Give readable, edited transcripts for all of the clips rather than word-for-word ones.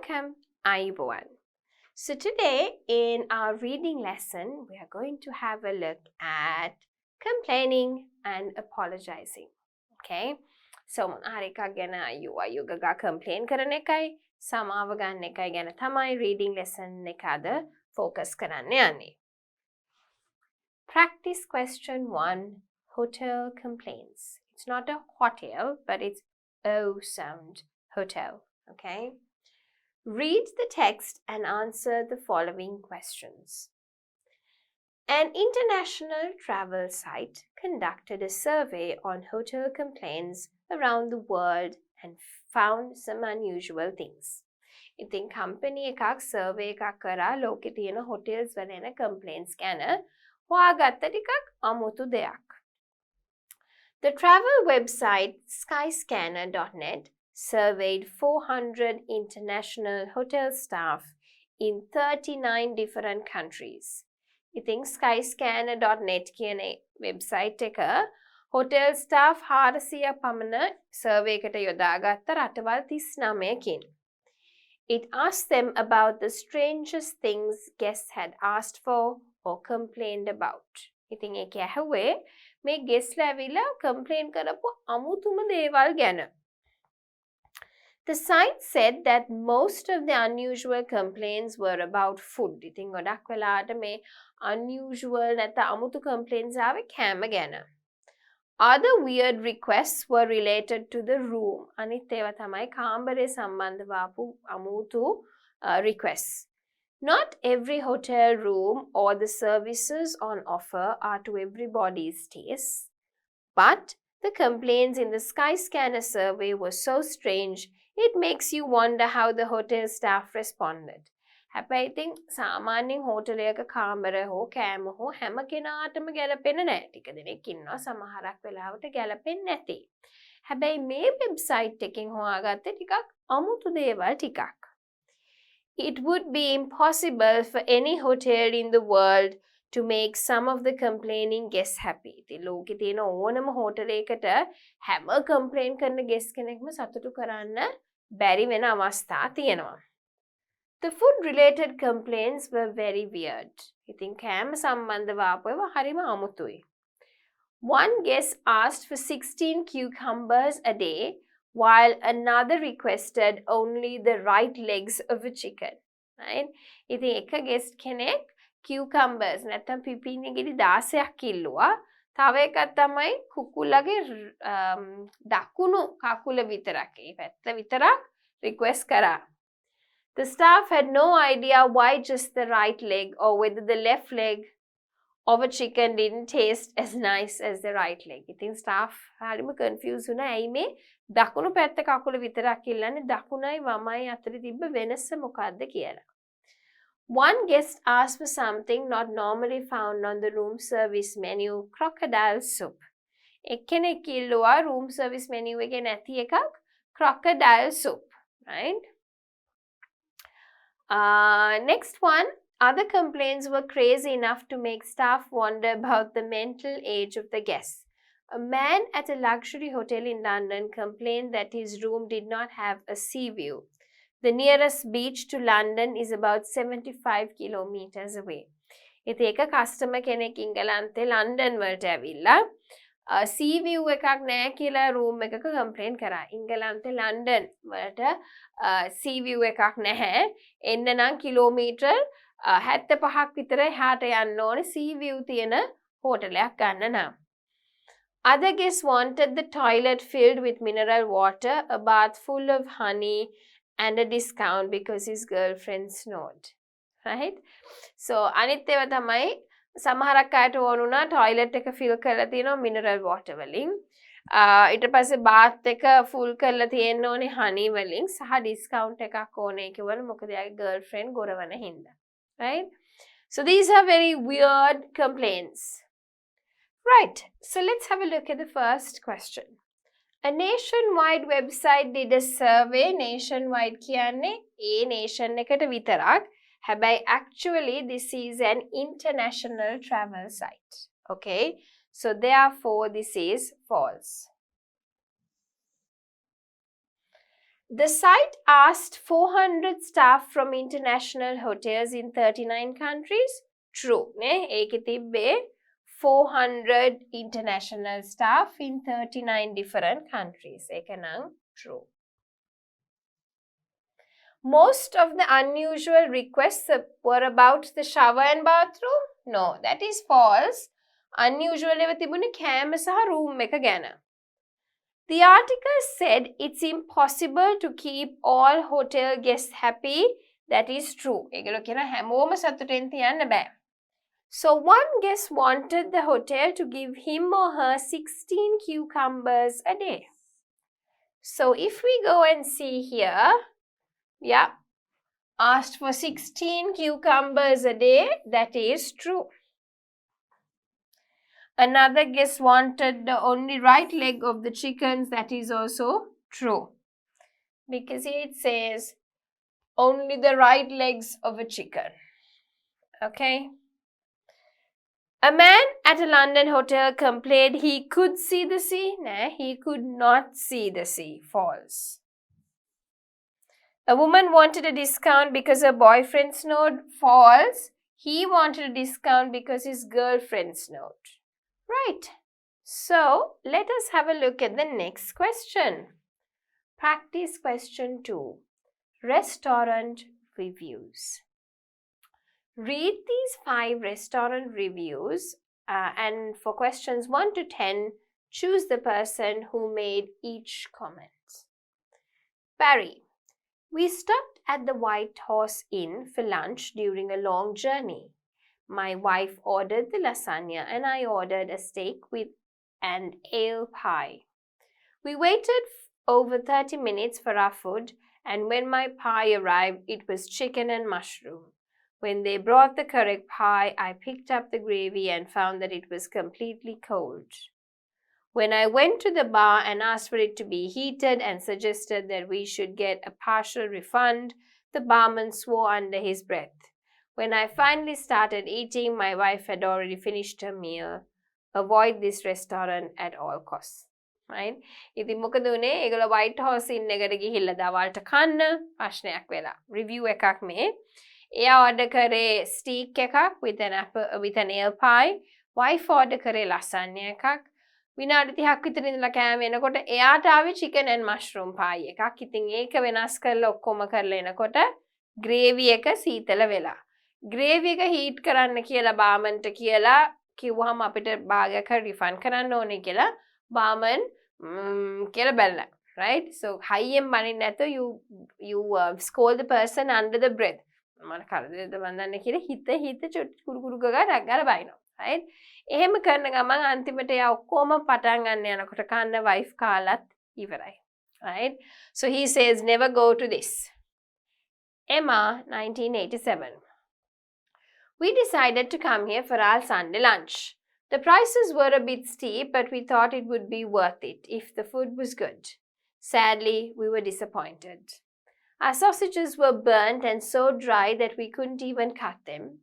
Welcome, Ayubowan. So today in our reading lesson, we are going to have a look at complaining and apologizing. Okay? So harika gana ayu gaga complain karane kai samawa ganne kai gana thamai reading lesson ekada focus karanne yanne. Practice question 1, hotel complaints. It's not a hotel, but it's O sound, hotel. Okay? Read the text and answer the following questions. An international travel site conducted a survey on hotel complaints around the world and found some unusual things. ඉතින් company එකක් survey එකක් කරා ලෝකේ තියෙන hotels වල එන complaints ගැන හොයාගත්ත ටිකක් අමුතු දෙයක්. The travel website skyscanner.net surveyed 400 international hotel staff in 39 different countries. ඉතින් skyscanner.net කියන website එක hotel staff 400 පමණ survey එකට යොදාගත්ත රටවල් 39කින්. It asked them about the strangest things guests had asked for or complained about. ඉතින් ඒක ඇහුවේ මේ guest ලැවිලා complain කරපු අමුතුම දේවල් ගැන. The site said that most of the unusual complaints were about food. ඉතින් ගොඩක් වෙලාවට මේ unusual නැත්නම් අමුතු complaints ආවේ කෑම ගැන. Other weird requests were related to the room. අනිත් ඒවා තමයි කාමරේ සම්බන්ධව ආපු අමුතු requests. Not every hotel room or the services on offer are to everybody's taste, but the complaints in the Skyscanner survey were so strange, it makes you wonder how the hotel staff responded. හැබැයි ඉතින් සාමාන්‍යයෙන් hotel එකක කාමර හෝ කෑම හෝ හැම කෙනාටම ගැලපෙන්නේ නැහැ. ටික දෙනෙක් ඉන්නවා සමහරක් වෙලාවට ගැලපෙන්නේ නැති. හැබැයි මේ වෙබ්සයිට් එකෙන් හොයාගත්තේ ටිකක් අමුතු දේවල් ටිකක්. It would be impossible for any hotel in the world to make some of the complaining guests happy. ඉතින් ලෝකේ තියෙන ඕනම හෝටල් එකකට හැම complain කරන guest කෙනෙක්ම සතුටු කරන්න බැරි වෙන අවස්ථා තියෙනවා. The food-related complaints were very weird. ඉතින් කෑම සම්බන්ධව ආපු ඒවා හරිම අමුතුයි. One guest asked for 16 cucumbers a day, while another requested only the right legs of a chicken. Right? ඉතින් එක guest කෙනෙක් cucumbers නැත්නම් පිපිඤ්ඤ ගෙඩි 16ක් කිල්ලුවා. තව එකක් තමයි කුකුලගේ දකුණු කකුල විතරක්. ඒ පැත්ත විතරක් request කරා. The staff had no idea why just the right leg or whether the left leg of a chicken didn't taste as nice as the right leg. ඉතින් staff හරිම confused වුණා. ඇයි මේ දකුණු පැත්ත කකුල විතරක් ඉල්ලන්නේ දකුණයි වමයි අතර තිබ්බ වෙනස මොකක්ද කියලා. One guest asked for something not normally found on the room service menu, crocodile soup. එක්කෙනෙක් ඉල්ලුවා room service menu එකේ නැති එකක් crocodile soup, right? Next one, other complaints were crazy enough to make staff wonder about the mental age of the guests. A man at a luxury hotel in London complained that his room did not have a sea view. The nearest beach to London is about 75 kilometers away. ඉතින් එක customer කෙනෙක් ඉංගලන්තේ London වලට ඇවිල්ලා sea view එකක් නැහැ කියලා room එකක complain කරා. ඉංගලන්තේ ලන්ඩන් වලට sea view එකක් නැහැ. එන්න නම් කිලෝමීටර් 75ක් විතර එහාට යන්න ඕනේ sea view තියෙන හෝටලයක් ගන්න නම්. Other guests wanted the toilet filled with mineral water, a bath full of honey, and a discount because his girlfriend snored. Right? So, අනිත් ඒවා තමයි සමහරක් අයට ඕන වුණා toilet එක fill කරලා තියෙනවා mineral water වලින්. ඊට පස්සේ bath එක full කරලා තියෙන්න ඕනේ honey වලින් සහ discount එකක් ඕනේ කිව්වල මොකද එයාගේ girlfriend ගොරවන හින්දා. Right? So these are very weird complaints. Right. So let's have a look at the first question. A nationwide website did a survey. Nationwide කියන්නේ ඒ nation එකට විතරක්. හැබැයි actually this is an international travel site. Okay. So therefore this is false. The site asked 400 staff from international hotels in 39 countries. True. ඒකේ තිබ්බේ 400 international staff in 39 different countries. ඒක නම් true. Most of the unusual requests were about the shower and bathroom. No, that is false. Unusual ඒවා තිබුණේ කෑම සහ room එක ගැන. The article said it's impossible to keep all hotel guests happy. That is true. ඒගොල්ලෝ කියන හැමෝම සතුටින් තියන්න බෑ. So one guest wanted the hotel to give him or her 16 cucumbers a day. So if we go and see here, yeah, asked for 16 cucumbers a day, that is true. Another guest wanted the only right leg of the chickens. That is also true. Because here it says only the right legs of a chicken. Okay. A man at a London hotel complained he could see the sea. Nah, he could not see the sea. False. A woman wanted a discount because her boyfriend snored. False. He wanted a discount because his girlfriend snored. Right. So, let us have a look at the next question. Practice question 2. Restaurant reviews. Read these 5 restaurant reviews and for questions 1 to 10, choose the person who made each comment. Barry. We stopped at the White Horse Inn for lunch during a long journey. My wife ordered the lasagna and I ordered a steak with an ale pie. We waited over 30 minutes for our food, and when my pie arrived, it was chicken and mushroom. When they brought the correct pie, I picked up the gravy and found that it was completely cold. When I went to the bar and asked for it to be heated and suggested that we should get a partial refund, the barman swore under his breath. When I finally started eating, my wife had already finished her meal. Avoid this restaurant at all costs. Right? ඉතින් මොකද උනේ? ඒගොල්ලෝ White Horse Inn එකට ගිහිල්ලා දවල්ට කන්න ප්‍රශ්නයක් වෙලා. Review එකක් මේ. එයා order කරේ steak එකක් with an ale pie. Wife order කරේ lasagna එකක්. විනාඩි 30ක් විතර ඉඳලා කෑම එනකොට එයාට ආවේ chicken and mushroom pie එකක්. ඉතින් ඒක වෙනස් කරලා ඔක්කොම කරලා එනකොට gravy එක සීතල වෙලා. Gravy එක heat කරන්න කියලා barmanට කියලා කිව්වහම අපිට භාගයක් හරි refund කරන්න ඕනේ කියලා barman කියලා බැලලා. Right? So හයියෙන් බනින්න නැතුව you scold the person under the breath. මම කරදරද වන්දන්නේ කියලා හිත කුරුකුරු ගගා ගාලා බයිනවා. Right? එහෙම කරන ගමන් අන්තිමට එයා ඔක්කොම පටන් ගන්න යනකොට කන්න wife කාලත් ඉවරයි. Right? So he says never go to this. Emma, 1987. We decided to come here for our Sunday lunch. The prices were a bit steep, but we thought it would be worth it if the food was good. Sadly, we were disappointed. Our sausages were burnt and so dry that we couldn't even cut them.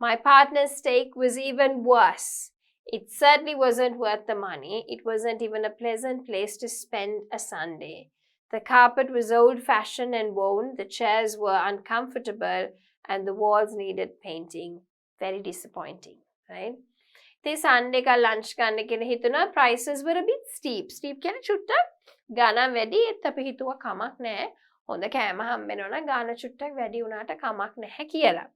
My partner's steak was even worse. It certainly wasn't worth the money. It wasn't even a pleasant place to spend a Sunday. The carpet was old-fashioned and worn. The chairs were uncomfortable and the walls needed painting. Very disappointing, right? This Sunday ka lunch ගන්න කියන හිතුණා prices were a bit steep. Steep කියන්නේ චුට්ටක් ගාණ වැඩි ඒත් අපි හිතුවා කමක් නැහැ. හොඳ කෑම හම්බෙනවා නම් ගාණ චුට්ටක් වැඩි වුණාට කමක් නැහැ කියලා.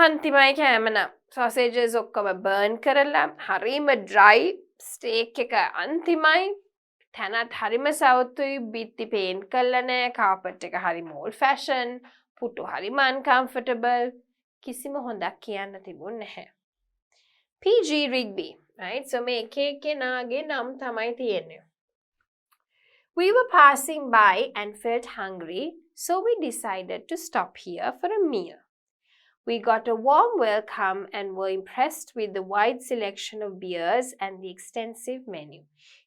අන්තිමයි කෑම නම් sausages ඔක්කොම burn කරලා හරිම dry steak එක අන්තිමයි. තැනත් හරිම සවුතුයි බිත්ති paint කරලා නැහැ. carpet එක හරිම old fashion. පුටු හරිම uncomfortable. කිසිම හොඳක් කියන්න තිබුණ නැහැ. PG Rigby, right? So මේ එක එකනාගේ නම් තමයි තියෙන්නේ. We were passing by and felt hungry, so we decided to stop here for a meal. We got a warm welcome and were impressed with the wide selection of beers and the extensive menu.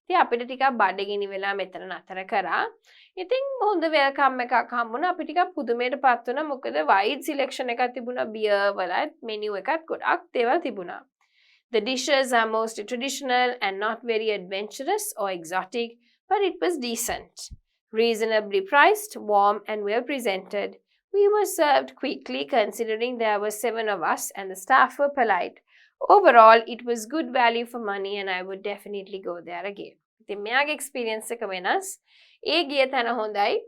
ඉතින් අපිට ටිකක් බඩගිනි වෙලා මෙතන නතර කරා. ඉතින් හොඳ වෙල්කම් එකක් හම්බුණා. අපි ටිකක් පුදුමයටපත් වුණා. මොකද wide selection එකක් තිබුණා beer වල menu එකක් ගොඩක් දේවල් තිබුණා. The dishes are mostly traditional and not very adventurous or exotic, but it was decent. Reasonably priced, warm, and well presented. We were served quickly considering there were 7 of us and the staff were polite. Overall, it was good value for money and I would definitely go there again. ඉතින් මෙයාගේ experience එක වෙනස්. ඒ ගිය තැන හොඳයි.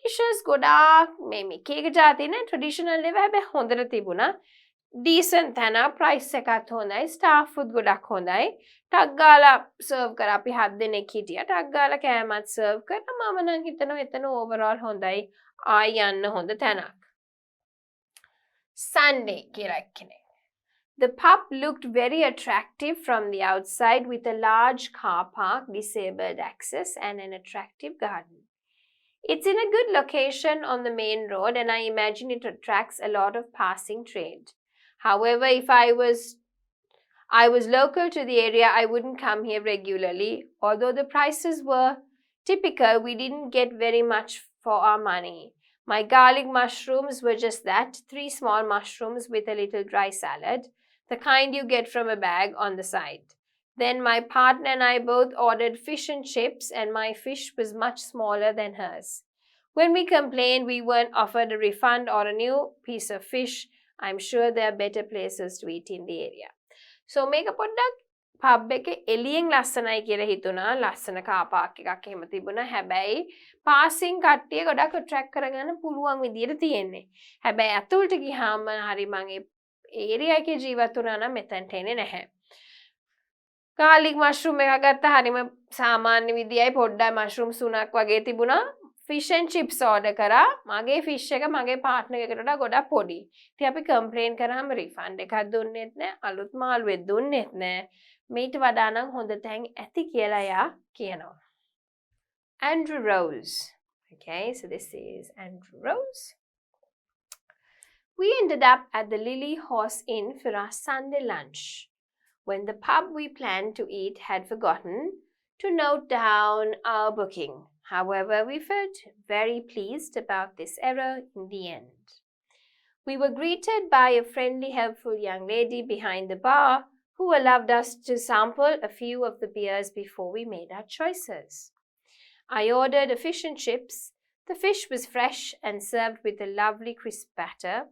Dishes ගොඩාක් මේ එක එක જાති නේ traditional ඒවා හැබැයි හොඳට තිබුණා. Decent තැන price එකත් හොඳයි. staff උත් ගොඩක් හොඳයි. ටක් ගාලා serve කරා අපි 7 දෙනෙක් හිටියා. ටක් ගාලා කෑමත් serve කරා. මම නම් හිතනවා එතන overall හොඳයි. ආයි යන්න හොඳ තැනක්. Sunday කියලා කෙනෙක්. The pub looked very attractive from the outside with a large car park, disabled access and an attractive garden. It's in a good location on the main road and I imagine it attracts a lot of passing trade. However, if I was local to the area, I wouldn't come here regularly. Although the prices were typical, we didn't get very much for our money. My garlic mushrooms were just that, 3 small mushrooms with a little dry salad. The kind you get from a bag on the side. Then my partner and I both ordered fish and chips and my fish was much smaller than hers. When we complained, we weren't offered a refund or a new piece of fish. I'm sure there are better places to eat in the area. So make a පොඩ්ඩක් pub එක එළියෙන් ලස්සනයි කියලා හිතුණා. ලස්සන car park එකක් එහෙම තිබුණා. හැබැයි passing කට්ටිය ගොඩක් attract කරගන්න පුළුවන් විදියට තියෙන්නේ. හැබැයි ඇතුළට ගියාම හරි මගේ ඒරියා එකේ ජීවත් වුණා නම් මෙතනට එන්නේ නැහැ. garlic mushroom එකක් ගත්තා හරිම සාමාන්‍ය විදියයි පොඩ්ඩයි mushrooms තුනක් වගේ තිබුණා. fish and chips order කරා. මගේ fish එක මගේ partner එකකට වඩා ගොඩක් පොඩි. ඉතින් අපි complain කරාම refund එකක් දුන්නෙත් නැහැ. අලුත් මාළුවෙත් දුන්නෙත් නැහැ. මීට වඩා නම් හොඳ තැන් ඇති කියලා යා කියනවා. Andrew Rose. Okay, so this is Andrew Rose. We ended up at the Lily Horse Inn for our Sunday lunch, when the pub we planned to eat had forgotten to note down our booking. However, we felt very pleased about this error in the end. We were greeted by a friendly, helpful young lady behind the bar who allowed us to sample a few of the beers before we made our choices. I ordered a fish and chips. The fish was fresh and served with a lovely crisp batter.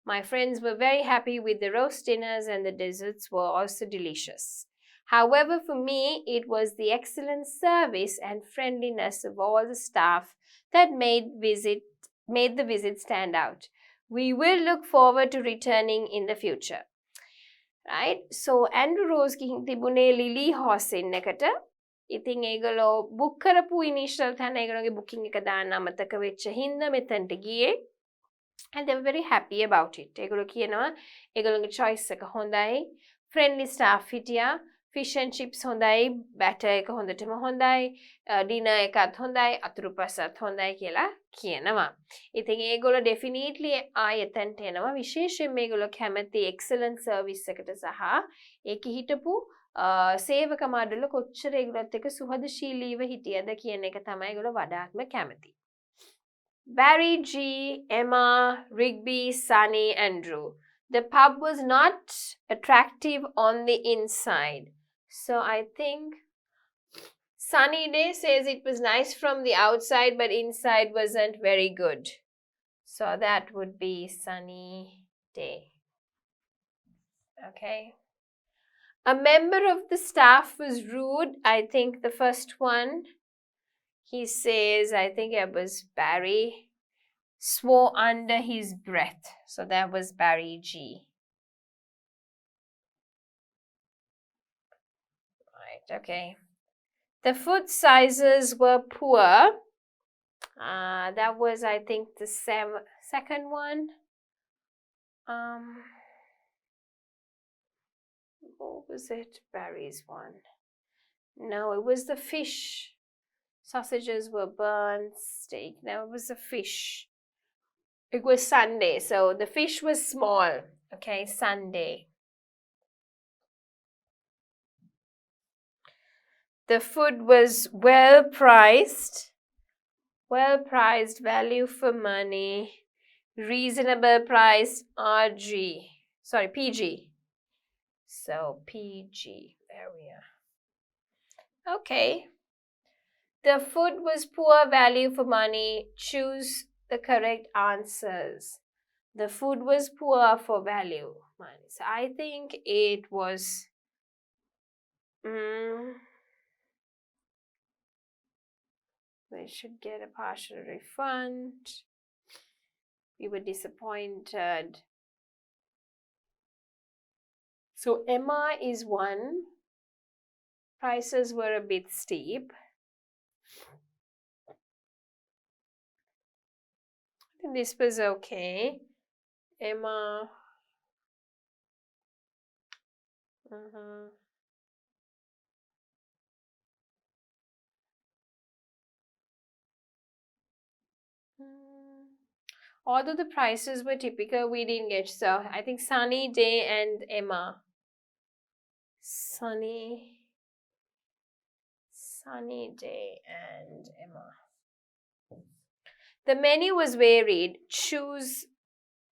My friends were very happy with the roast dinners and the desserts were also delicious. However, for me, it was the excellent service and friendliness of all the staff that made the visit stand out. We will look forward to returning in the future. Right? So, Andrew Rose ගිහින් තිබුණේ Lily Horse Inn එකට. ඉතින් ඒගොල්ලෝ book කරපු initial තැන ඒගොල්ලෝගේ booking එක දාන්න අමතක වෙච්ච හින්දා මෙතනට ගියේ. And they were very happy about it. ඒගොල්ලෝ කියනවා ඒගොල්ලෝගේ choice එක හොඳයි. Friendly staff හිටියා. Fish and chips හොඳයි. Batter එක හොඳටම හොඳයි. Dinner එකත් හොඳයි. අතුරුපසත් හොඳයි කියලා කියනවා. ඉතින් ඒගොල්ලෝ definitely ආයෙ එතනට එනවා. විශේෂයෙන් මේගොල්ලෝ කැමති excellent service එකට සහ ඒකේ හිටපු සේවක මඩල කොච්චර ඒගොල්ලොත් එක්ක සුහදශීලීව හිටියද කියන එක තමයි ඒගොල්ලෝ වඩාත්ම කැමති. Barry, G, Emma, Rigby, Sunny, Andrew. The pub was not attractive on the inside. So I think Sunny Day says it was nice from the outside, but inside wasn't very good. So that would be Sunny Day. Okay. A member of the staff was rude. I think the first one, he says, I think it was Barry, swore under his breath. So that was Barry G. Right, okay. The food sizes were poor. That was, I think, the second one. What was it? Barry's one. No, it was the fish. Sausages were burnt, steak. No, it was the fish. It was Sunday, so the fish was small. Okay, Sunday. The food was well priced. Well priced, value for money. Reasonable price, RG. Sorry, PG. So, PG area. Okay. The food was poor value for money. Choose the correct answers. The food was poor for value money. So I think it was they should get a partial refund. We were disappointed. So Emma is one. Prices were a bit steep. I think this was okay. Emma. Although the prices were typical, we didn't get. So I think Sunny Day and Emma. Sunny Day and Emma. The menu was varied. Choose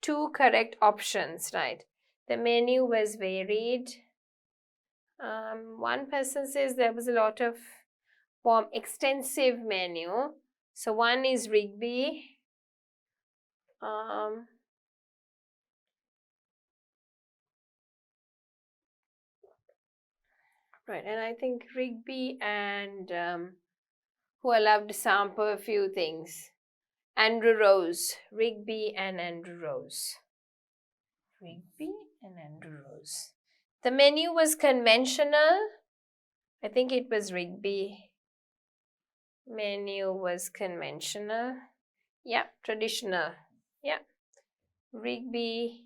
two correct options, right? The menu was varied. One person says there was a lot of extensive menu. So one is Rigby. Right, and I think Rigby and who I love to sample a few things. Andrew Rose. Rigby and Andrew Rose. Rigby and Andrew Rose. The menu was conventional. I think it was Rigby. Menu was conventional. Yeah, traditional. Yeah. Rigby.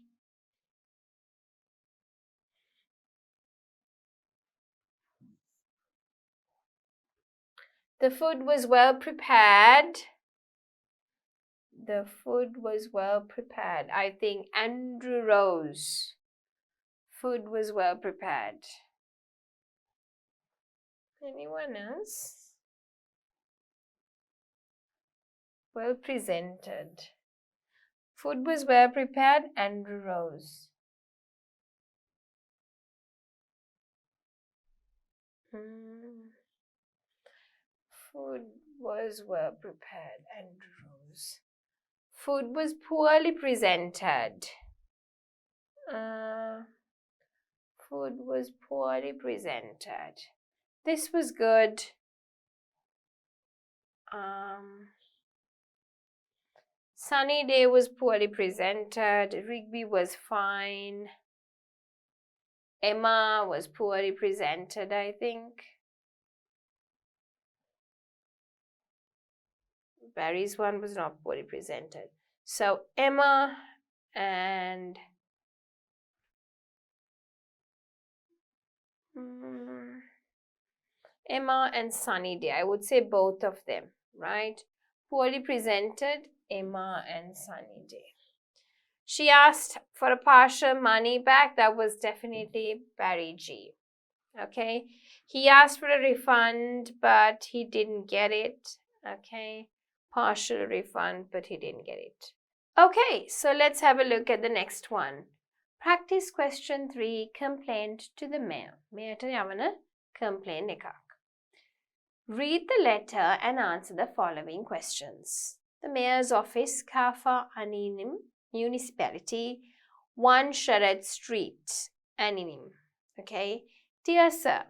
The food was well prepared. The food was well prepared. I think Andrew Rose. Food was well prepared. Anyone else? Well presented. Food was well prepared. Andrew Rose. Food was well prepared. Andrew Rose. Food was poorly presented. Food was poorly presented. This was good. Sunny Day was poorly presented. Rigby was fine. Emma was poorly presented, I think. Barry's one was not poorly presented. So Emma and Sunny Day. I would say both of them, right? Poorly presented, Emma and Sunny Day. She asked for a partial money back. That was definitely Barry G. Okay. He asked for a refund, but he didn't get it. Okay. Partial refund, but he didn't get it. Okay, so let's have a look at the next one. Practice question 3, complaint to the mayor. Mayorට යවන complaint එකක්. Read the letter and answer the following questions. The mayor's office, Kafa Aninim Municipality, 1 Sharad Street, Aninim. Okay. Dear sir,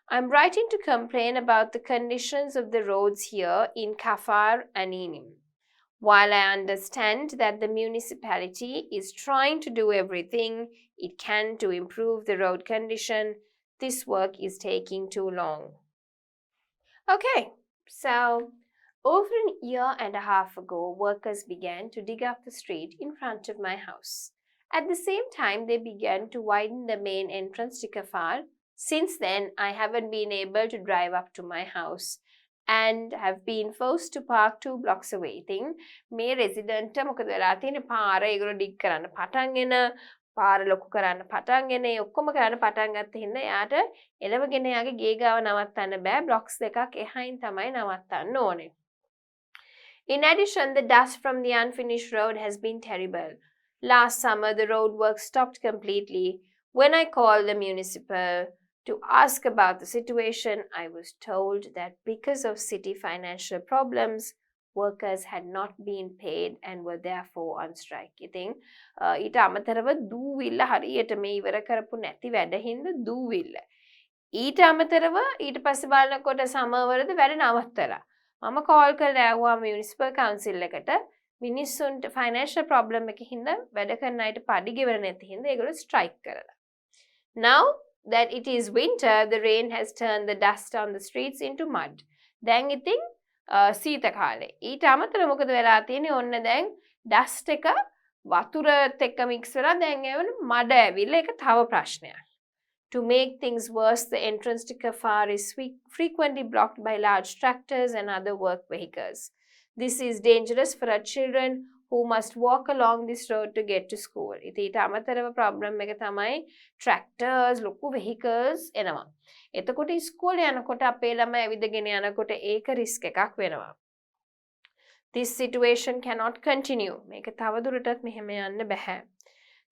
I'm writing to complain about the conditions of the roads here in Kafar Aninim. While I understand that the municipality is trying to do everything it can to improve the road condition, this work is taking too long. Okay, so over an year and a half ago, workers began to dig up the street in front of my house. At the same time, they began to widen the main entrance to Kafar. Since then, I haven't been able to drive up to my house and have been forced to park 2 blocks away. ඉතින් මේ resident මොකද වෙලා තියෙන්නේ පාර ඒගොල්ලෝ dig කරන්න පටන්ගෙන පාර ලොකු කරන්න පටන්ගෙන ඔක්කොම කරන්න පටන් ගත්ත හින්දා යාට එළවගෙන යාගේ ගේ ගාව නවත්තන්න බෑ blocks දෙකක් එහයින් තමයි නවත්තන්න ඕනේ. In addition, the dust from the unfinished road has been terrible. Last summer, the road work stopped completely. When I called the municipal to ask about the situation. I was told that because of city financial problems, workers had not been paid and were therefore on strike. ඉතින් ඊට අමතරව දූවිල්ල හරියට මේ ඉවර කරපු නැති වැඩ හින්දා දූවිල්ල. ඊට අමතරව ඊට පස්සේ බලනකොට සමවරද වැඩ නවත්තලා. මම කෝල් කරලා ආවා මියුනිසිපල් කවුන්සිල් එකට. මිනිස්සුන්ට ෆයිනෑන්ෂල් ප්‍රොබ්ලම් එක හින්දා වැඩ කරන අයට පඩි ගෙවර නැති හින්දා ඒගොල්ලෝ ස්ට්‍රයික් කරලා. Now that it is winter, the rain has turned the dust on the streets into mud. දැන් ඉතින් සීත කාලේ. ඊට අමතරව මොකද වෙලා තියෙන්නේ? ඔන්න දැන් dust එක වතුරත් එක්ක mix වෙලා දැන් එවන මඩ ඇවිල්ලා ඒක තව ප්‍රශ්නයක්. To make things worse, the entrance to Kafar is frequently blocked by large tractors and other work vehicles. This is dangerous for our children who must walk along this road to get to school. ඊට අමතරව problem එක තමයි tractors, ලොකු vehicles එනවා. එතකොට ඉස්කෝලේ යනකොට අපේ ළමයි ඇවිදගෙන යනකොට ඒක risk එකක් වෙනවා. This situation cannot continue. මේක තවදුරටත් මෙහෙම යන්න බෑ.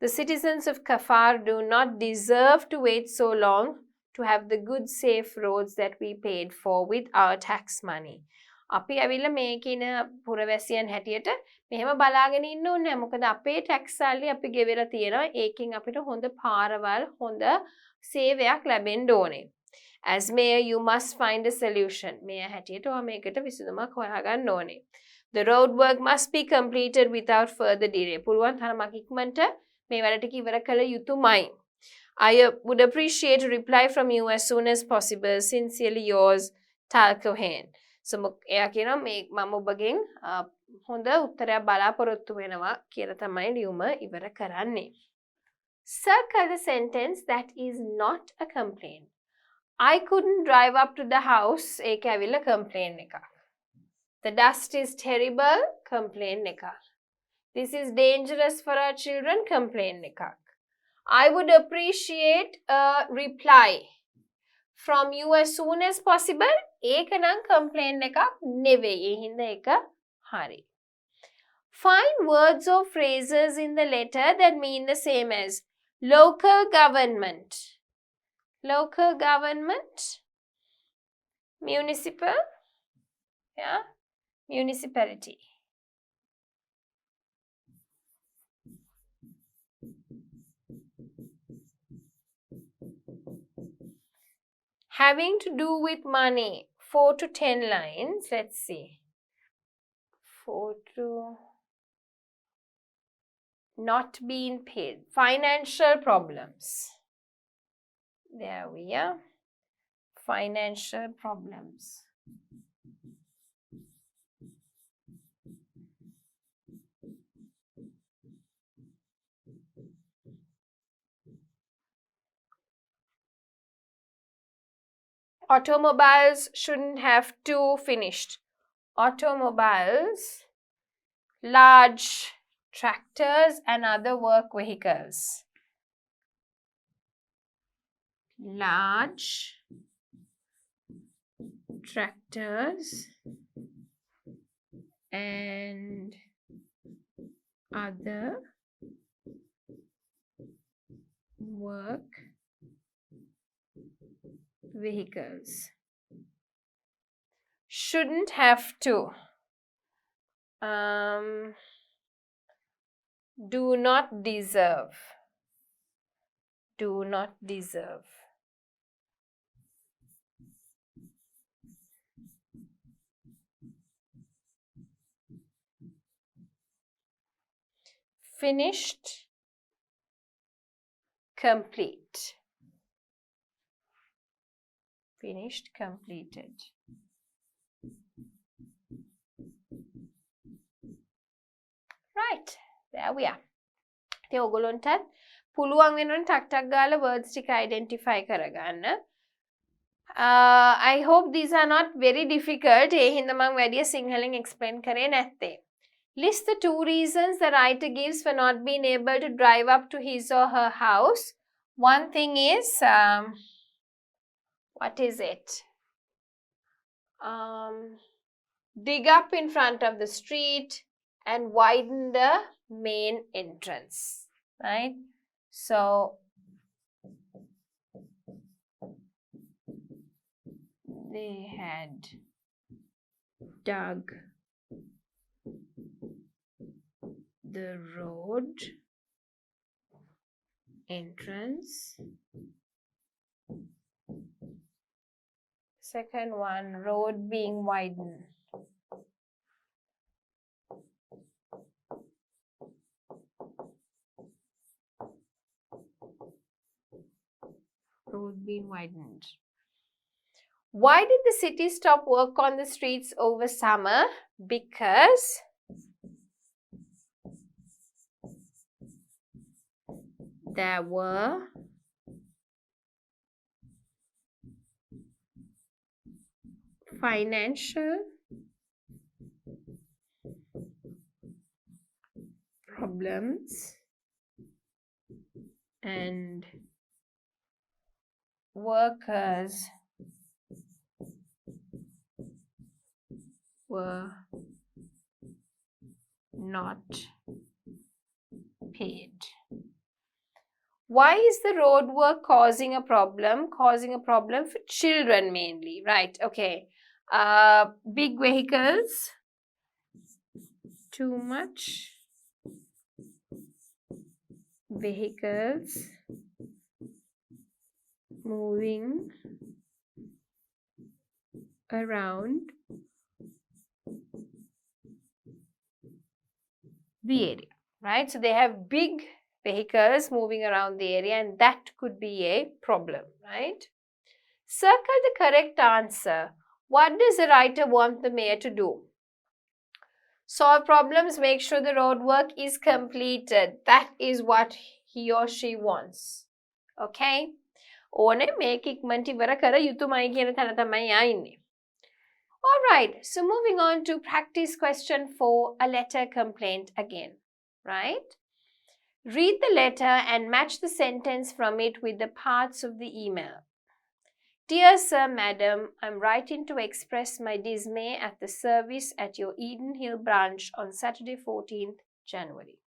The citizens of Kafar do not deserve to wait so long to have the good safe roads that we paid for with our tax money. අපි ඇවිල්ලා මේකින පුරවැසියන් හැටියට මෙහෙම බලාගෙන ඉන්න ඕනේ නැහැ. මොකද අපේ ටැක්ස් සල්ලි අපි ගෙවලා තියෙනවා. ඒකෙන් අපිට හොඳ පාරවල් හොඳ සේවයක් ලැබෙන්න ඕනේ. As mayor, you must find a solution. Mayor හැටියට ඔයා මේකට විසඳුමක් හොයාගන්න ඕනේ. The road work must be completed without further delay. පුළුවන් තරමක් ඉක්මනට මේ වැඩ ටික ඉවර කළ යුතුමයි. I would appreciate a reply from you as soon as possible. Sincerely yours, Talcohen. So එයා කියනවා මේ මම ඔබගෙන් හොඳ උත්තරයක් බලාපොරොත්තු වෙනවා කියලා තමයි ලියුම ඉවර කරන්නේ. Circle the sentence that is not a complaint. I couldn't drive up to the house. ඒක ඇවිල්ලා complaint එකක්. The dust is terrible. Complaint එකක්. This is dangerous for our children. Complaint එකක්. I would appreciate a reply from you as soon as possible. ඒක නම් complaint එකක් නෙවෙයි. ඒ හින්දා ඒක හරි. Find words or phrases in the letter that mean the same as local government. Local government. Municipal. Yeah. Municipality. Having to do with money. 4 to 10 lines. Let's see. 4 to not being paid. Financial problems. There we are. Financial problems. Automobiles shouldn't have to finished. Automobiles, large tractors and other work vehicles. Large tractors and other work vehicles. Shouldn't have to. Do not deserve. Do not deserve. Finished. Complete. Finished, completed. Right, there we are. ඉතින් ඔයගොල්ලන්ටත් පුළුවන් වෙනවනේ ටක් ටක් ගාලා words ටික identify කරගන්න. I hope these are not very difficult. ඒ හින්දා මම වැඩි සිංහලෙන් explain කරේ නැත්තේ. List the 2 reasons the writer gives for not being able to drive up to his or her house. One thing is what is it? Dig up in front of the street and widen the main entrance, right? So They had dug the road entrance. Second one, road being widened. Road being widened. Why did the city stop work on the streets over summer? Because there were financial problems and workers were not paid. Why is the road work causing a problem? Causing a problem for children mainly, right? Okay. Big vehicles, too much vehicles moving around the area, right? So they have big vehicles moving around the area and that could be a problem, right? Circle the correct answer. What does the writer want the mayor to do? Solve problems, make sure the road work is completed. That is what he or she wants. Okay? ඕනේ මේක ඉක්මනට ඉවර කර යුතුමයි කියන තැන තමයි යා ඉන්නේ. Alright, so moving on to practice question 4, a letter complaint again, right? Read the letter and match the sentence from it with the parts of the email. Dear Sir, Madam, I'm writing to express my dismay at the service at your Eden Hill branch on Saturday 14th January.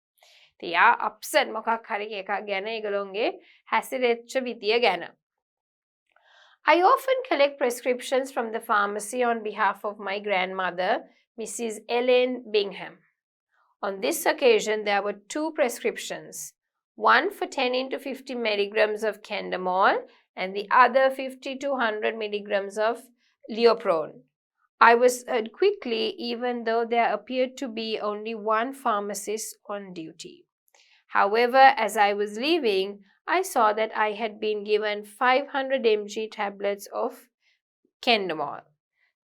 තියා upset මොකක් හරි එකක් ගැන ඒගොල්ලෝගේ හැසිරෙච්ච විදිය ගැන. I often collect prescriptions from the pharmacy on behalf of my grandmother, Mrs. Ellen Bingham. On this occasion, there were 2 prescriptions, one for 10 into 50 milligrams of Kendamol and the other 50 to 100 milligrams of Leoprone. I was heard quickly, even though there appeared to be only one pharmacist on duty. However, as I was leaving, I saw that I had been given 500 mg tablets of Kendamol.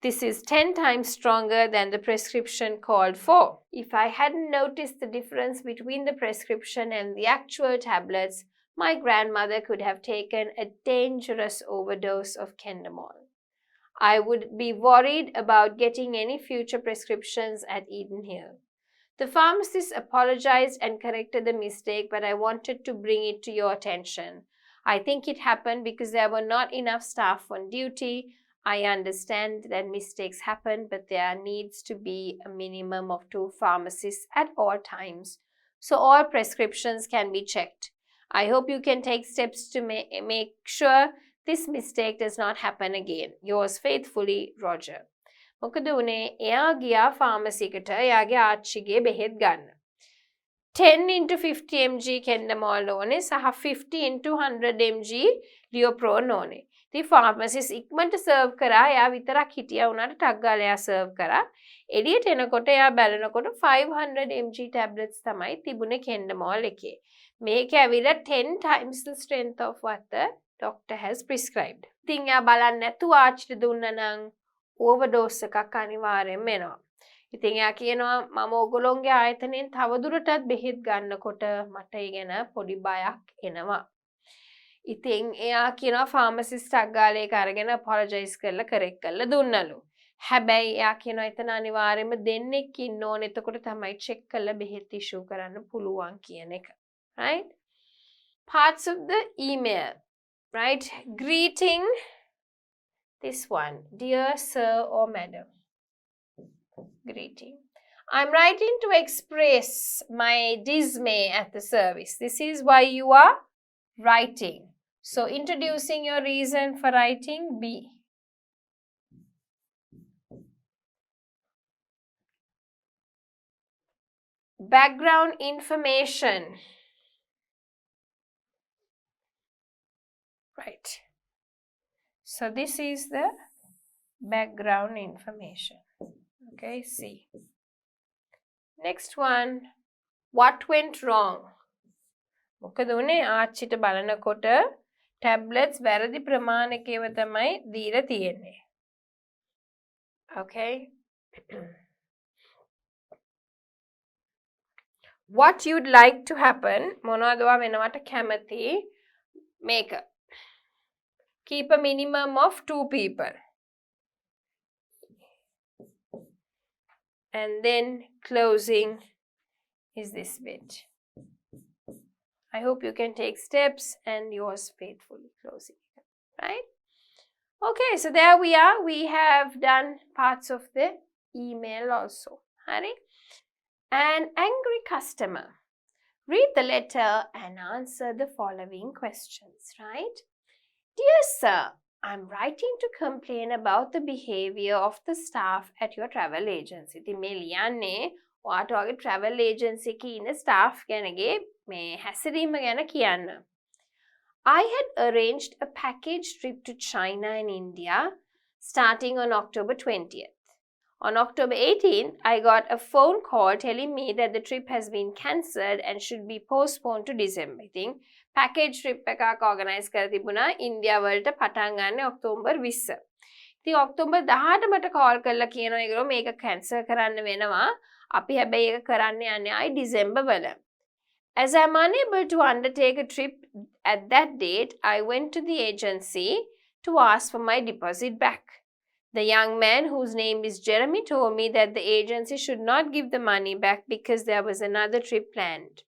This is 10 times stronger than the prescription called for. If I hadn't noticed the difference between the prescription and the actual tablets, my grandmother could have taken a dangerous overdose of Kendamol. I would be worried about getting any future prescriptions at Eden Hill. The pharmacist apologized and corrected the mistake, but I wanted to bring it to your attention. I think it happened because there were not enough staff on duty. I understand that mistakes happen, but there needs to be a minimum of 2 pharmacists at all times, so all prescriptions can be checked. I hope you can take steps to make sure this mistake does not happen again. Yours faithfully, Roger. මොකද උනේ එයා ගියා pharmacy එකට එයාගේ ආච්චිගේ බෙහෙත් ගන්න. 10 into 50 mg Kendamol ඕනේ සහ 50 into 100 mg Leoprone ඕනේ. ඉතින් ෆාමසිස් ඉක්මනට සර්ව් කරා එයා විතරක් හිටියා උනාට ටක් ගාලා එයා සර්ව් කරා. එළියට එනකොට එයා බලනකොට 500 mg tablets තමයි තිබුණේ Kendamol එකේ. මේක ඇවිල්ලා 10 times the strength of what the doctor has prescribed. ඉතින් එයා බලන්න නැතුව ආච්චිට දුන්නා නම් overdose එකක් අනිවාර්යෙන්ම එනවා. ඉතින් එයා කියනවා මම ඕගොල්ලෝගේ ආයතනයෙන් තවදුරටත් බෙහෙත් ගන්නකොට මට ඒ ගැන පොඩි බයක් එනවා. ඉතින් එයා කියනවා ෆාමසිස්ට් අග්ගාලේ කරගෙන අපොලොජයිස් කරලා කරෙක්ට් කරලා දුන්නලු. හැබැයි එයා කියනවා එතන අනිවාර්යෙන්ම දෙන්නෙක් ඉන්න ඕනේ. එතකොට තමයි චෙක් කරලා බෙහෙත් ඉෂුව කරන්න පුළුවන් කියන එක. Right? Parts of the email. Right? Greeting. This one, dear sir or madam. Greeting. I'm writing to express my dismay at the service. This is why you are writing. So introducing your reason for writing, B. background information. Right. So this is the background information. Okay, see. Next one. What went wrong? මොකද උනේ ආච්චිට බලනකොට tablets වැරදි ප්‍රමාණිකයව තමයි දීලා තියෙන්නේ. Okay. What you'd like to happen, මොනවද ඔයා වෙනවට කැමති? Make a keep a minimum of 2 people. And then closing is this bit. I hope you can take steps and yours faithfully closing. Right? Okay, so there we are. We have done parts of the email also. Hari? An angry customer. Read the letter and answer the following questions, right? Dear sir, I'm writing to complain about the behavior of the staff at your travel agency. ඉතින් මේ ලියන්නේ ඔයාට වගේ travel agency එකේ ඉන්න staff ගැනගේ මේ හැසිරීම ගැන කියන්න. I had arranged a package trip to China and India starting on October 20th. On October 18th, I got a phone call telling me that the trip has been cancelled and should be postponed to December. ඉතින් package trip එකක් organize කරලා තිබුණා India වලට පටන් ගන්න October 20. ඉතින් October 18 මට call කරලා කියනවා ඒගොල්ලෝ මේක cancel කරන්න වෙනවා. අපි හැබැයි ඒක කරන්න යන්නේ ආයි December වල. As I'm unable to undertake a trip at that date, I went to the agency to ask for my deposit back. The young man, whose name is Jeremy, told me that the agency should not give the money back because there was another trip planned.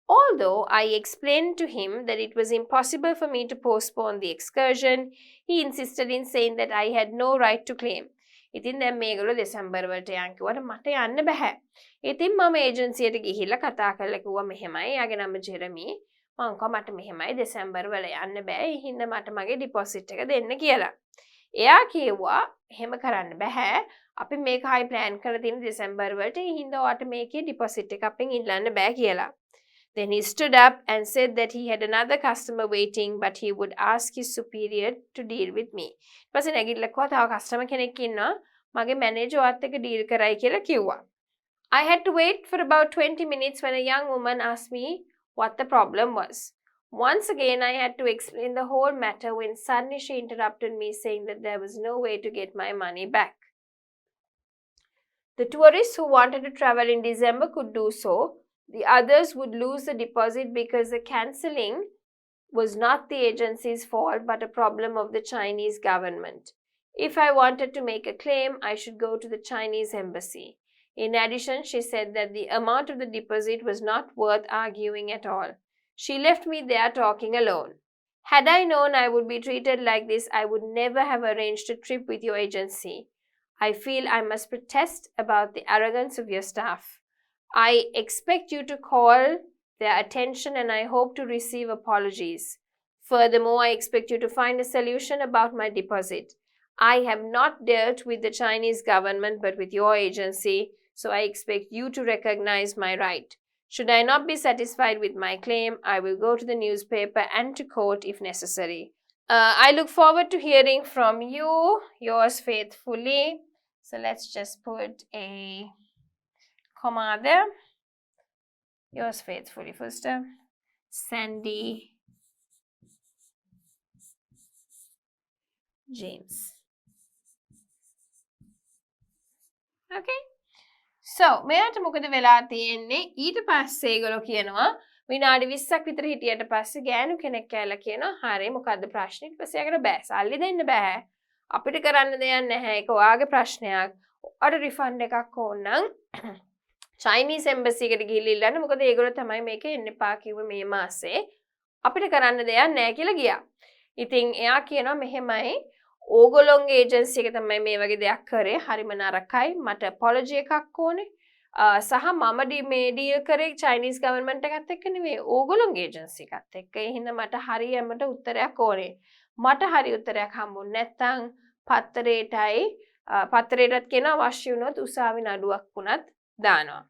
Although I explained to him that it was impossible for me to postpone the excursion, he insisted in saying that I had no right to claim. ඉතින් දැන් මේගොල්ලෝ දෙසැම්බර් වලට යන් කිව්වට මට යන්න බෑ. ඉතින් මම ඒජන්සියට ගිහිල්ලා කතා කරලා කිව්වා මෙහෙමයි යාගේ නම ජෙරමි. මං කිව්වා මට මෙහෙමයි දෙසැම්බර් වල යන්න බෑ. ඒ හින්දා මට මගේ ඩිපොසිට් එක දෙන්න කියලා. එයා කිව්වා එහෙම කරන්න බෑ. අපි මේක හයි ප්ලෑන් කරලා තියෙන දෙසැම්බර් වලට. ඒ හින්දා ඔයාට මේකේ ඩිපොසිට් එක අපෙන් ඉල්ලන්න බෑ කියලා. Then he stood up and said that he had another customer waiting, but he would ask his superior to deal with me. ඊපස්සේ නැගිටලා කිව්වා තව customer කෙනෙක් ඉන්නවා. මගේ manager ඔයත් එක්ක deal කරයි කියලා කිව්වා. I had to wait for about 20 minutes when a young woman asked me what the problem was. Once again, I had to explain the whole matter when suddenly she interrupted me, saying that there was no way to get my money back. The tourists who wanted to travel in December could do so. The others would lose the deposit because the cancelling was not the agency's fault but a problem of the Chinese government. If I wanted to make a claim, I should go to the Chinese embassy. In addition, she said that the amount of the deposit was not worth arguing at all. She left me there talking alone. Had I known I would be treated like this, I would never have arranged a trip with your agency. I feel I must protest about the arrogance of your staff. I expect you to call their attention and I hope to receive apologies. Furthermore, I expect you to find a solution about my deposit. I have not dealt with the Chinese government but with your agency, so I expect you to recognize my right. Should I not be satisfied with my claim, I will go to the newspaper and to court if necessary. I look forward to hearing from you. Yours faithfully. So let's just put a comma there. Yours faithfully, full stop. Sandy James. Okay. So, මෙයාට මොකද වෙලා තියෙන්නේ? ඊට පස්සේ ඒගොල්ලෝ කියනවා විනාඩි 20ක් විතර හිටියට පස්සේ ගෑනු කෙනෙක් ඇවිල්ලා කියනවා හරි මොකද්ද ප්‍රශ්නේ? ඊට පස්සේ යාකට බෑ සල්ලි දෙන්න බෑ. අපිට කරන්න දෙයක් නැහැ. ඒක ඔයාගේ ප්‍රශ්නයක්. ඔයාට රිෆන්ඩ් එකක් ඕන නම් චයිනීස් එම්බසි එකට ගිහිල්ලා ඉල්ලන්න. මොකද ඒගොල්ලෝ තමයි මේක එන්න එපා කිව්වේ මේ මාසේ. අපිට කරන්න දෙයක් නැහැ කියලා ගියා. ඉතින් එයා කියනවා මෙහෙමයි ඕගොල්ලෝගේ ඒජන්සි එක තමයි මේ වගේ දෙයක් කරේ. හරිම නරකයි. මට apology එකක් ඕනේ. සහ මම මේ ඩීල් කරේ චයිනීස් ගවර්න්මන්ට් එකත් එක්ක නෙවෙයි ඕගොල්ලෝගේ ඒජන්සි එකත් එක්ක. ඒ හින්දා මට හරියමට උත්තරයක් ඕනේ. මට හරි උත්තරයක් හම්බුනේ නැත්නම් පත්තරේටත් කියනවා අවශ්‍ය වුණොත් උසාවි නඩුවක් වුණත් දානවා.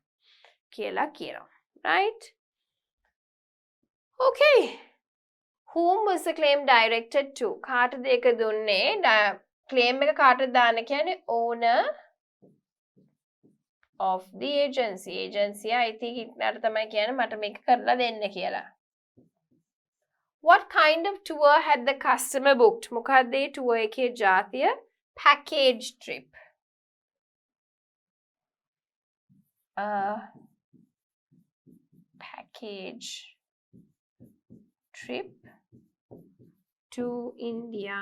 කියලා කියනවා. Right? Okay. Whom was the claim directed to? කාටද ඒක දුන්නේ? claim එක කාටද දාන්න කියන්නේ? Owner of the agency. Agency අයිති හිටනට තමයි කියන්නේ මට මේක කරලා දෙන්න කියලා. What kind of tour had the customer booked? මොකක්ද ඒ tour එකේ ජාතිය? Package trip. Package trip to India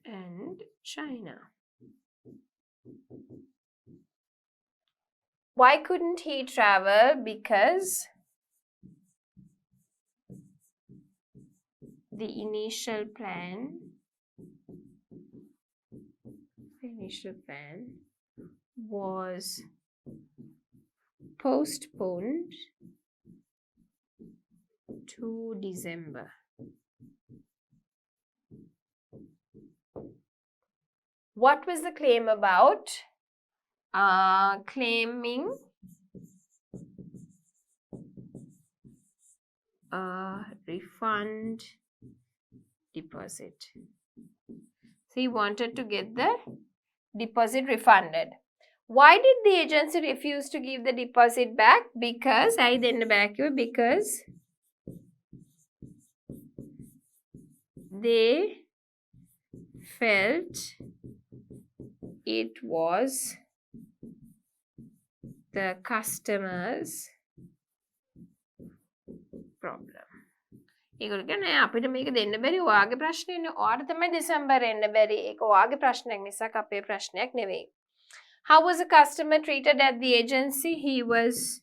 and China. Why couldn't he travel? Because the initial plan was postponed to December. What was the claim about? Claiming a refund deposit. So he wanted to get the deposit refunded. Why did the agency refuse to give the deposit back? Because because they felt it was the customer's problem. ඒගොල්ලෝ කියන්නේ අපිට මේක දෙන්න බැරි ඔයාගේ ප්‍රශ්නේනේ. ඔයාට තමයි දෙසැම්බර් එන්න බැරි. ඒක ඔයාගේ ප්‍රශ්නයක් මිසක් අපේ ප්‍රශ්නයක් නෙවෙයි. How was the customer treated at the agency? He was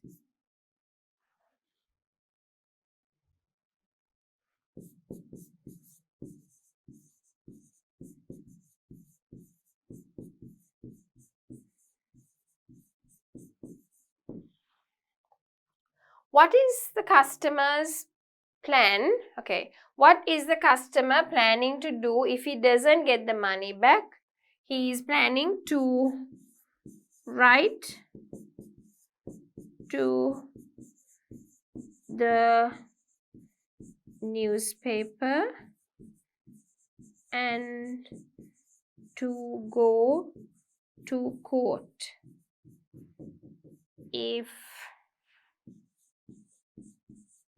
What is the customer's plan? Okay. What is the customer planning to do if he doesn't get the money back? He is planning to write to the newspaper and to go to court if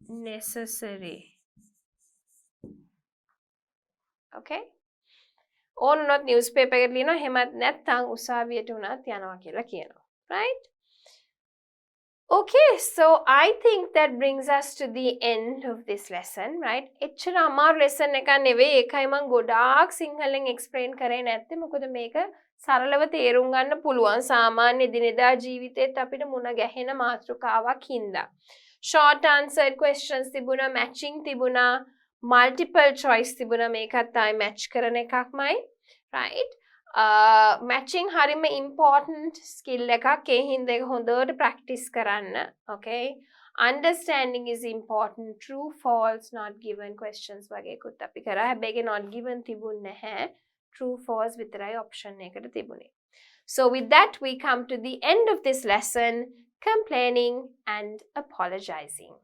necessary. Okay? ඕනොත් newspaper එකට ලියනවා එහෙමත් නැත්නම් උසාවියට උනත් යනවා කියලා කියනවා. Right? Okay, so I think that brings us to the end of this lesson, right? එච්චර අමාරු lesson එකක් නෙවෙයි. ඒකයි මම ගොඩාක් සිංහලෙන් explain කරේ නැත්තේ. මොකද මේක සරලව තේරුම් ගන්න පුළුවන්. සාමාන්‍ය දිනදා ජීවිතේත් අපිට මුණ ගැහෙන මාතෘකාවක් හින්දා. Short answer questions තිබුණා, matching තිබුණා, multiple choice තිබුණා. මේකත් ආයි match කරන එකක්මයි. Right? Matching හරිම important skill එකක්. ඒ හින්දා ඒක හොඳට practice කරන්න. Okay? Understanding is important. True, false, not given questions වගේකුත් අපි කරා. හැබැයි not given තිබුණ නැහැ. True, false විතරයි option එකට තිබුණේ. So with that we come to the end of this lesson, complaining and apologizing.